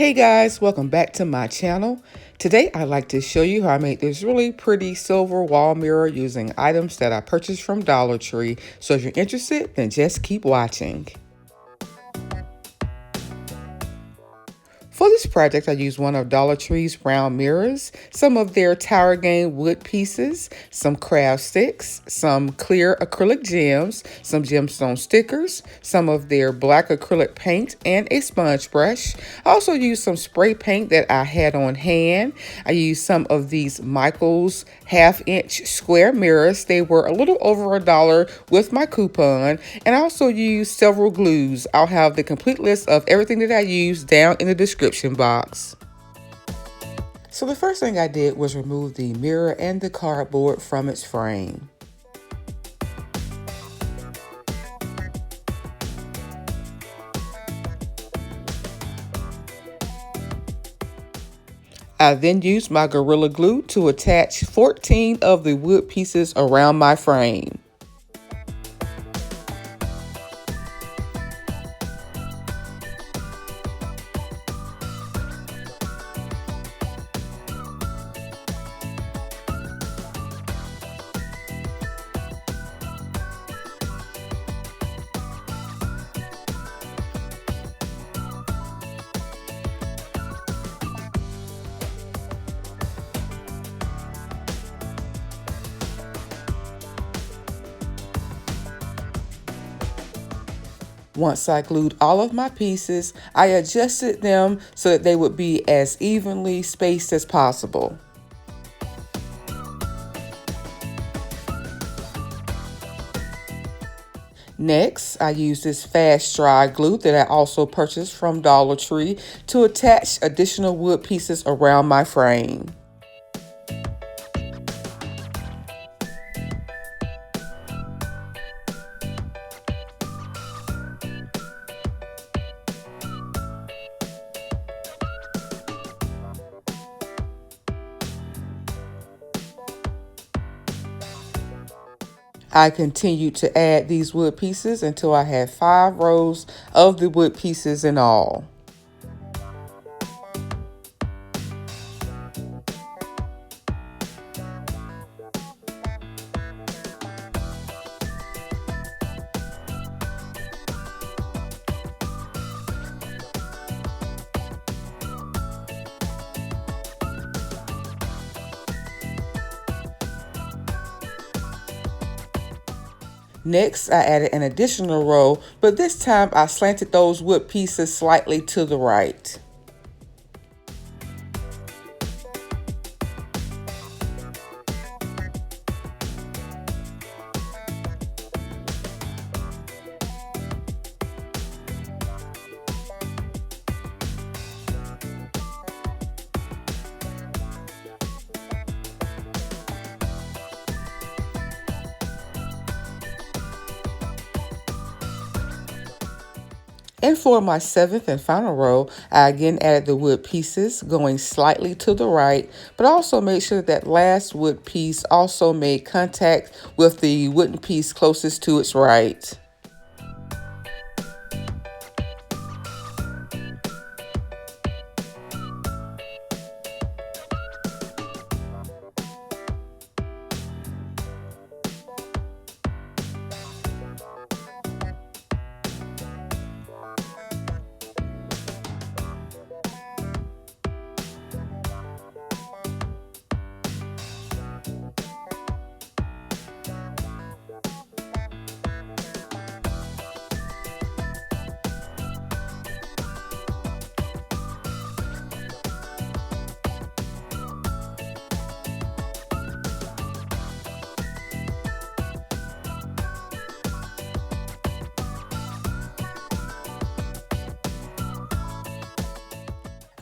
Hey guys, welcome back to my channel. Today I'd like to show you how I made this really pretty silver wall mirror using items that I purchased from Dollar Tree. So if you're interested, then just keep watching. For this project, I used one of Dollar Tree's round mirrors, some of their Tower Game wood pieces, some craft sticks, some clear acrylic gems, some gemstone stickers, some of their black acrylic paint, and a sponge brush. I also used some spray paint that I had on hand. I used some of these Michaels half-inch square mirrors. They were a little over $1 with my coupon. And I also used several glues. I'll have the complete list of everything that I used down in the description box. So the first thing I did was remove the mirror and the cardboard from its frame. I then used my Gorilla Glue to attach 14 of the wood pieces around my frame. Once I glued all of my pieces, I adjusted them so that they would be as evenly spaced as possible. Next, I used this fast dry glue that I also purchased from Dollar Tree to attach additional wood pieces around my frame. I continued to add these wood pieces until I had 5 rows of the wood pieces in all. Next, I added an additional row, but this time I slanted those wood pieces slightly to the right. And for my 7th and final row, I again added the wood pieces going slightly to the right, but also made sure that last wood piece also made contact with the wooden piece closest to its right.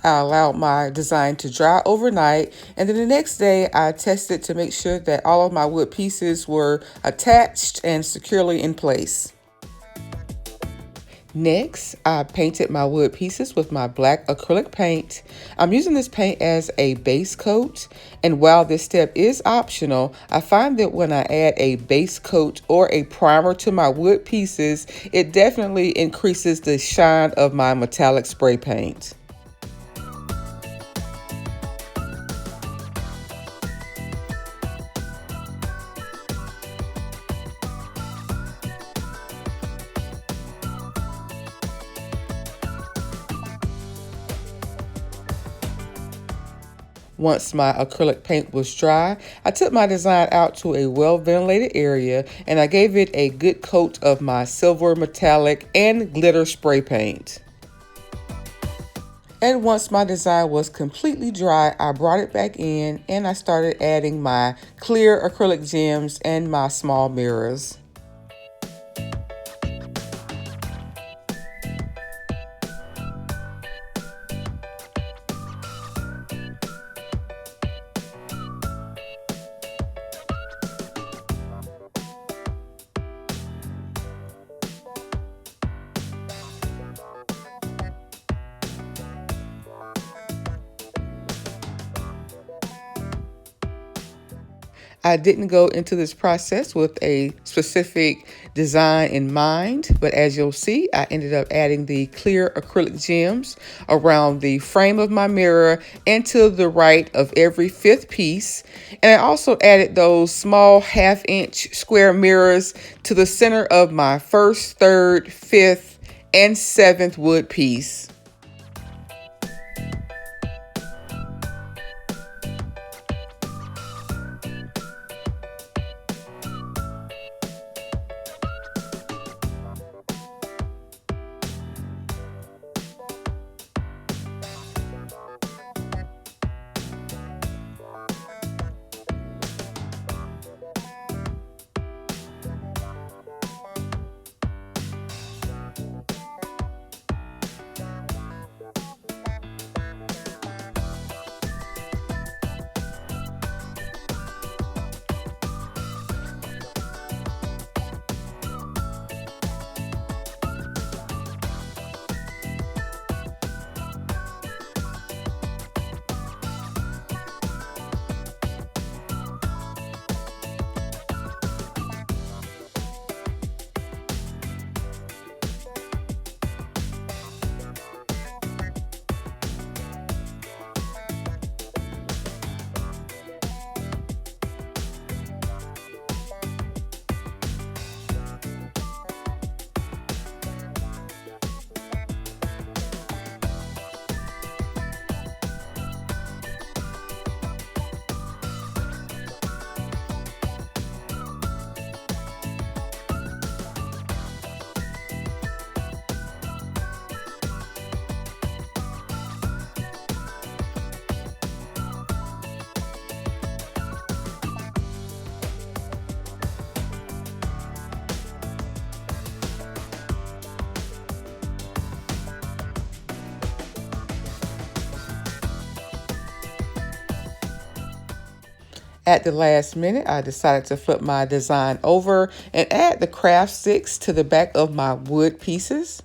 I allowed my design to dry overnight, and then the next day I tested to make sure that all of my wood pieces were attached and securely in place. Next, I painted my wood pieces with my black acrylic paint. I'm using this paint as a base coat, and while this step is optional, I find that when I add a base coat or a primer to my wood pieces, it definitely increases the shine of my metallic spray paint. Once my acrylic paint was dry, I took my design out to a well-ventilated area and I gave it a good coat of my silver metallic and glitter spray paint. And once my design was completely dry, I brought it back in and I started adding my clear acrylic gems and my small mirrors. I didn't go into this process with a specific design in mind, but as you'll see, I ended up adding the clear acrylic gems around the frame of my mirror and to the right of every fifth piece. And I also added those small 1/2-inch square mirrors to the center of my first, third, fifth, and seventh wood piece. At the last minute, I decided to flip my design over and add the craft sticks to the back of my wood pieces.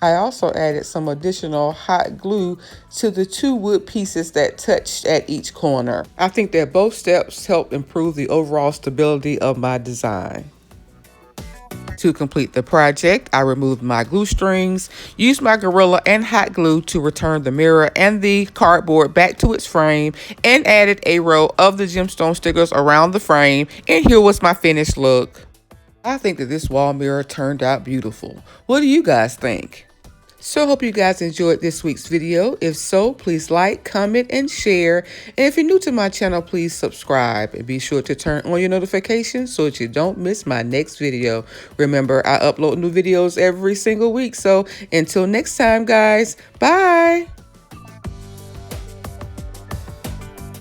I also added some additional hot glue to the 2 wood pieces that touched at each corner. I think that both steps help improve the overall stability of my design. To complete the project, I removed my glue strings, used my Gorilla and hot glue to return the mirror and the cardboard back to its frame, and added a row of the gemstone stickers around the frame, and here was my finished look. I think that this wall mirror turned out beautiful. What do you guys think? So I hope you guys enjoyed this week's video. If so, please like, comment, and share. And if you're new to my channel, please subscribe. And be sure to turn on your notifications so that you don't miss my next video. Remember, I upload new videos every single week. So until next time, guys, bye.